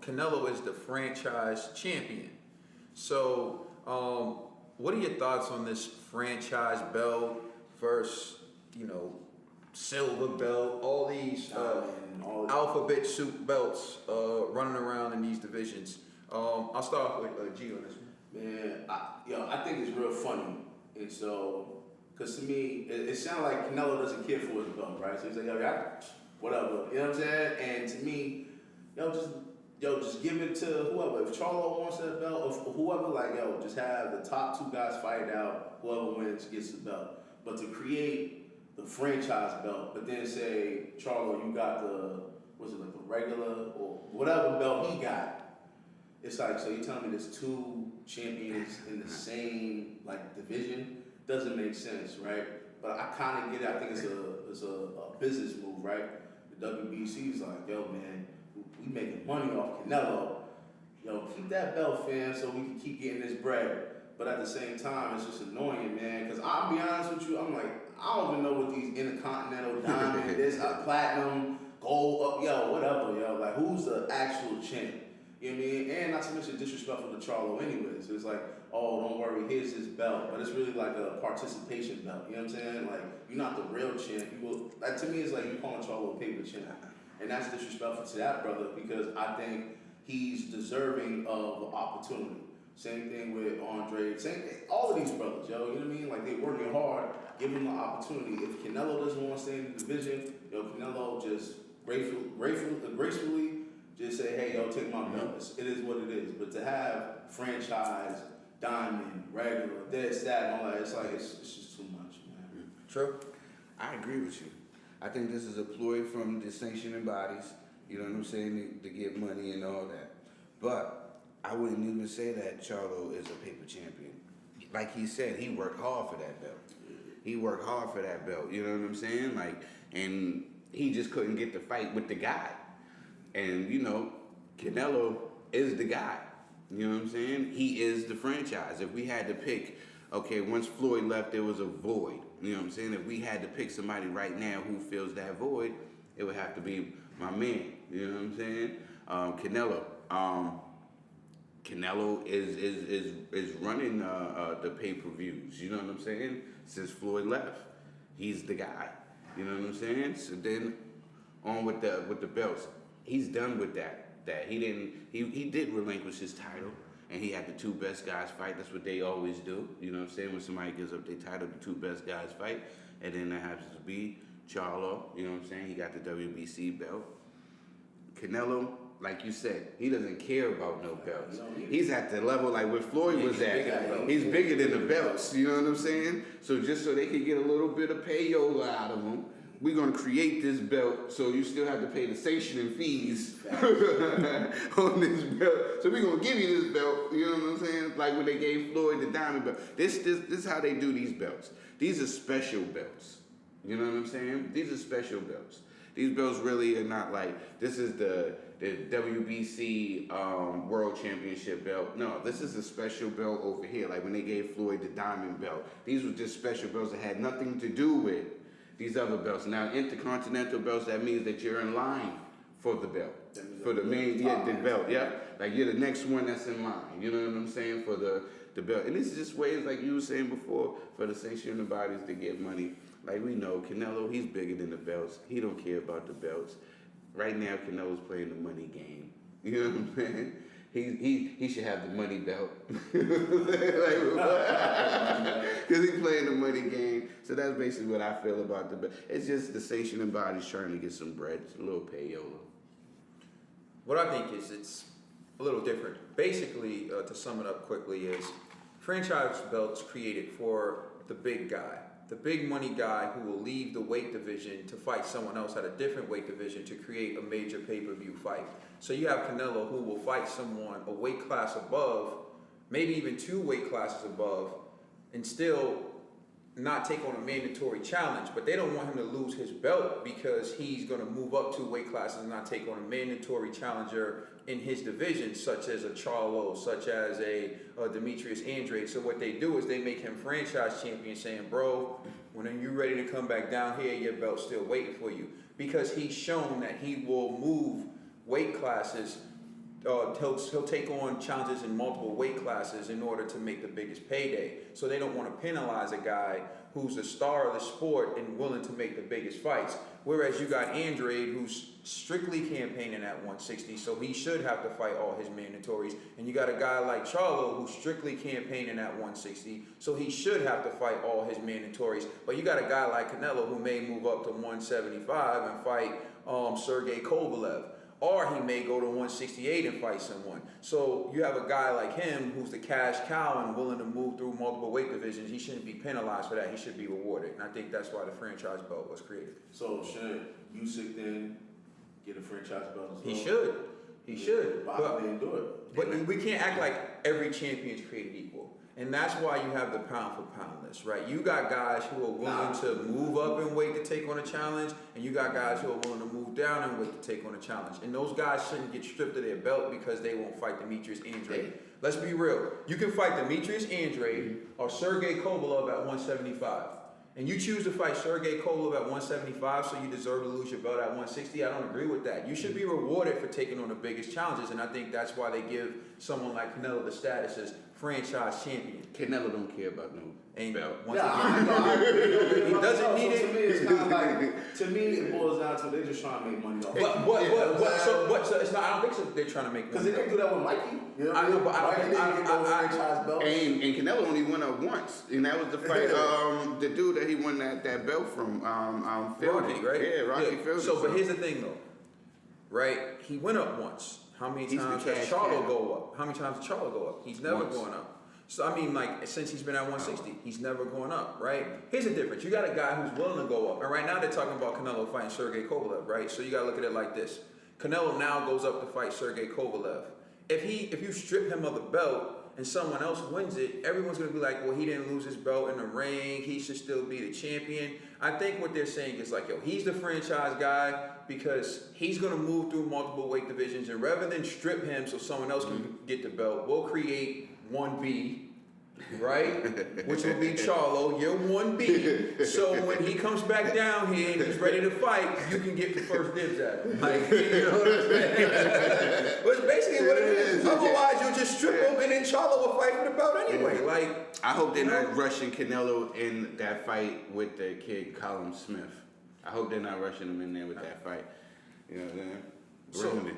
Canelo is the franchise champion. So, what are your thoughts on this franchise belt versus, silver belt, all these alphabet soup belts running around in these divisions? I'll start off with G on this one. Man, I think it's real funny. And so, because to me, it sounds like Canelo doesn't care for his belt, right? So he's like, whatever. You know what I'm saying? And to me, just give it to whoever. If Charlo wants that belt, or whoever, just have the top two guys fight it out. Whoever wins gets the belt. But to create the franchise belt, but then say, Charlo, you got the regular or whatever belt he got. It's like, so you telling me there's two champions in the same division? Doesn't make sense, right? But I kind of get it. I think it's a business move, right? The WBC is like, yo, man, we making money off Canelo. Yo, keep that belt, fam, so we can keep getting this bread. But at the same time, it's just annoying, man. Because I'll be honest with you, I'm like, I don't even know what these intercontinental diamond, this platinum, gold, whatever, Like, who's the actual champ? You know what I mean? And not to mention disrespectful to Charlo anyway. So it's like, oh, don't worry, here's his belt. But it's really like a participation belt. You know what I'm saying? Like, you're not the real champ. To me, it's like you calling Charlo a paper champ. And that's disrespectful to that brother because I think he's deserving of opportunity. Same thing with Andre. All of these brothers, you know what I mean? Like, they're working hard, give them the opportunity. If Canelo doesn't want to stay in the division, Canelo just gracefully just say, hey, take my belt. It is what it is. But to have franchise, diamond, regular, this, that, and all that, it's just too much, man. True. I agree with you. I think this is a ploy from the sanctioning bodies, you know what I'm saying, to get money and all that. But I wouldn't even say that Charlo is a paper champion. Like he said, he worked hard for that belt. He worked hard for that belt, you know what I'm saying? And he just couldn't get the fight with the guy. And, Canelo is the guy. You know what I'm saying? He is the franchise. If we had to pick, okay, once Floyd left, there was a void. You know what I'm saying? If we had to pick somebody right now who fills that void, it would have to be my man. You know what I'm saying? Canelo. Canelo is running the pay-per-views. You know what I'm saying? Since Floyd left, he's the guy. You know what I'm saying? So then on with the belts. He's done with that. He did relinquish his title, and he had the two best guys fight. That's what they always do. You know what I'm saying? When somebody gives up their title, the two best guys fight, and then that happens to be Charlo. You know what I'm saying? He got the WBC belt. Canelo, like you said, he doesn't care about no belts. He's at the level like where Floyd was at. He's bigger than the belts. You know what I'm saying? So just so they could get a little bit of payola out of him, we're going to create this belt so you still have to pay the sanctioning fees on this belt. So we're going to give you this belt, you know what I'm saying? Like when they gave Floyd the diamond belt. This is how they do these belts. These are special belts. You know what I'm saying? These are special belts. These belts really are not like, this is the WBC World Championship belt. No, this is a special belt over here. Like when they gave Floyd the diamond belt. These were just special belts that had nothing to do with these other belts. Now, intercontinental belts, that means that you're in line for the belt. For the main, the belt, yeah. Like you're the next one that's in line. You know what I'm saying? For the belt. And this is just ways, like you were saying before, for the sanctioning bodies to get money. Like we know, Canelo, he's bigger than the belts. He don't care about the belts. Right now, Canelo's playing the money game. You know what I'm saying? He should have the money belt. Because he's playing the money game. So that's basically what I feel about the belt. It's just the sanctioning bodies trying to get some bread. It's a little payola. What I think is it's a little different. Basically, to sum it up quickly, is franchise belts created for the big guy. The big money guy who will leave the weight division to fight someone else at a different weight division to create a major pay-per-view fight. So you have Canelo who will fight someone a weight class above, maybe even two weight classes above, and still not take on a mandatory challenge. But they don't want him to lose his belt because he's going to move up two weight classes and not take on a mandatory challenger in his division, such as a Charlo, such as a Demetrius Andrade. So what they do is they make him franchise champion, saying, bro, when you're ready to come back down here, your belt's still waiting for you. Because he's shown that he will move weight classes he'll take on challenges in multiple weight classes in order to make the biggest payday. So they don't want to penalize a guy who's the star of the sport and willing to make the biggest fights. Whereas you got Andrade, who's strictly campaigning at 160, so he should have to fight all his mandatories. And you got a guy like Charlo, who's strictly campaigning at 160, so he should have to fight all his mandatories. But you got a guy like Canelo, who may move up to 175 and fight Sergey Kovalev. Or he may go to 168 and fight someone. So you have a guy like him who's the cash cow and willing to move through multiple weight divisions. He shouldn't be penalized for that. He should be rewarded. And I think that's why the franchise belt was created. So should Usyk then get a franchise belt as well? He should. He should. But didn't do it. But we can't act like every champion is created equal. And that's why you have the pound for pound list, right? You got guys who are willing to move up in weight to take on a challenge, and you got guys who are willing to move down in weight to take on a challenge. And those guys shouldn't get stripped of their belt because they won't fight Demetrius Andrade. Let's be real. You can fight Demetrius Andrade or Sergey Kovalev at 175. And you choose to fight Sergey Kovalev at 175, so you deserve to lose your belt at 160. I don't agree with that. You should be rewarded for taking on the biggest challenges, and I think that's why they give someone like Canelo the status as franchise champion. Canelo don't care about no belt. Once again, he doesn't need To it. me, it's kind of like, to me, it boils down to they're just trying to make money off. So it's not. I don't think so. They're trying to make Because money. they didn't do that with Mikey. You know what I know, but I don't Mikey think- didn't get no franchise belt. And Canelo only went up once, and that was the fight. The dude that he won that belt from, Fielding. Rocky, right? Yeah, Rocky Fielding. So, but here's the thing, though, right? He went up once. How many He's the times does cash Charlo cow. go up? How many times does Charlo go up? He's never Once. going up. So I mean, like since he's been at 160, he's never going up, right? Here's the difference: you got a guy who's willing to go up, and right now they're talking about Canelo fighting Sergey Kovalev, right? So you got to look at it like this: Canelo now goes up to fight Sergey Kovalev. If you strip him of the belt and someone else wins it, everyone's gonna be like, well, he didn't lose his belt in the ring. He should still be the champion. I think what they're saying is like, yo, he's the franchise guy because he's gonna move through multiple weight divisions, and rather than strip him so someone else can get the belt, we'll create 1B, right? Which will be Charlo. You're 1B. So when he comes back down here and he's ready to fight, you can get the first dibs at him. Like, you know what I'm saying? But it's basically what it is. Otherwise, you'll just strip him and then Charlo will fight for the belt anyway. Like, I hope they're not rushing Canelo in that fight with the kid Colin Smith. I hope they're not rushing him in there with that fight. You know what I'm saying? So- Ruin it.